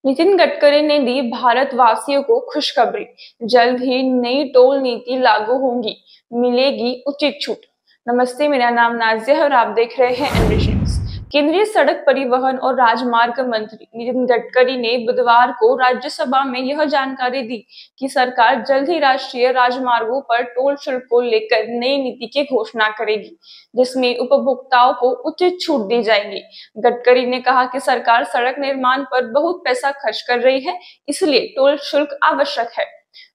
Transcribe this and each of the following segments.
नितिन गडकरी ने दी भारतवासियों को खुशखबरी। जल्द ही नई टोल नीति लागू होगी, मिलेगी उचित छूट। नमस्ते, मेरा नाम नाजिया है और आप देख रहे हैं एनरिशंस। केंद्रीय सड़क परिवहन और राजमार्ग मंत्री नितिन गडकरी ने बुधवार को राज्यसभा में यह जानकारी दी कि सरकार जल्द ही राष्ट्रीय राजमार्गों पर टोल शुल्क को लेकर नई नीति की घोषणा करेगी, जिसमें उपभोक्ताओं को उचित छूट दी जाएगी। गडकरी ने कहा कि सरकार सड़क निर्माण पर बहुत पैसा खर्च कर रही है, इसलिए टोल शुल्क आवश्यक है।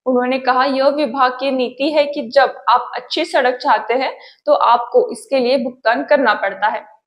उन्होंने कहा, यह विभाग की नीति है कि जब आप अच्छी सड़क चाहते हैं तो आपको इसके लिए भुगतान करना पड़ता है।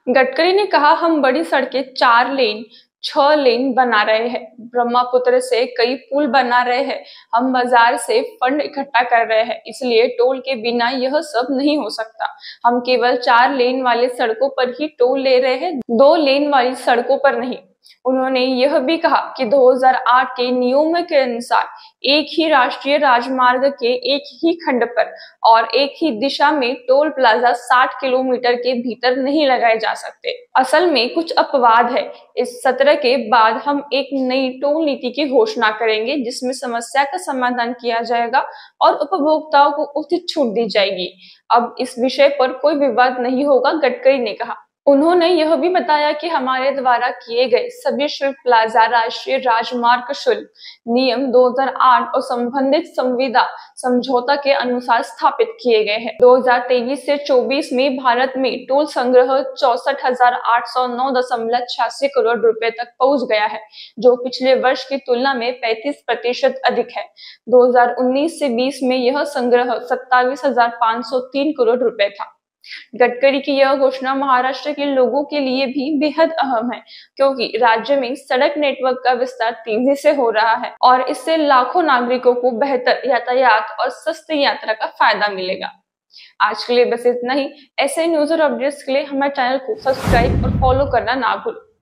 गडकरी ने कहा, हम बड़ी सड़कें 4 लेन 6 लेन बना रहे हैं, ब्रह्मपुत्र से कई पुल बना रहे हैं, हम बाजार से फंड इकट्ठा कर रहे हैं, इसलिए टोल के बिना यह सब नहीं हो सकता। हम केवल 4 लेन वाले सड़कों पर ही टोल ले रहे हैं, 2 लेन वाली सड़कों पर नहीं। उन्होंने यह भी कहा कि 2008 के नियमों के अनुसार एक ही राष्ट्रीय राजमार्ग के एक ही खंड पर और एक ही दिशा में टोल प्लाजा 60 किलोमीटर के भीतर नहीं लगाए जा सकते। असल में कुछ अपवाद है। इस सत्र के बाद हम एक नई टोल नीति की घोषणा करेंगे, जिसमें समस्या का समाधान किया जाएगा और उपभोक्ताओं को उचित छूट दी जाएगी। अब इस विषय पर कोई विवाद नहीं होगा, गडकरी ने कहा। उन्होंने यह भी बताया कि हमारे द्वारा किए गए सभी शुल्क प्लाजा राष्ट्रीय राजमार्ग शुल्क नियम 2008 और संबंधित संविदा समझौता के अनुसार स्थापित किए गए हैं। 2023 से 24 में भारत में टोल संग्रह 64,809.86 करोड़ रुपए तक पहुंच गया है, जो पिछले वर्ष की तुलना में 35% अधिक है। 2019 से 20 में यह संग्रह 27,503 करोड़ रुपए था। गडकरी की यह घोषणा महाराष्ट्र के लोगों के लिए भी बेहद अहम है, क्योंकि राज्य में सड़क नेटवर्क का विस्तार तेजी से हो रहा है और इससे लाखों नागरिकों को बेहतर यातायात और सस्ती यात्रा का फायदा मिलेगा। आज के लिए बस इतना ही। ऐसे न्यूज और अपडेट्स के लिए हमारे चैनल को सब्सक्राइब और फॉलो करना ना भूलें।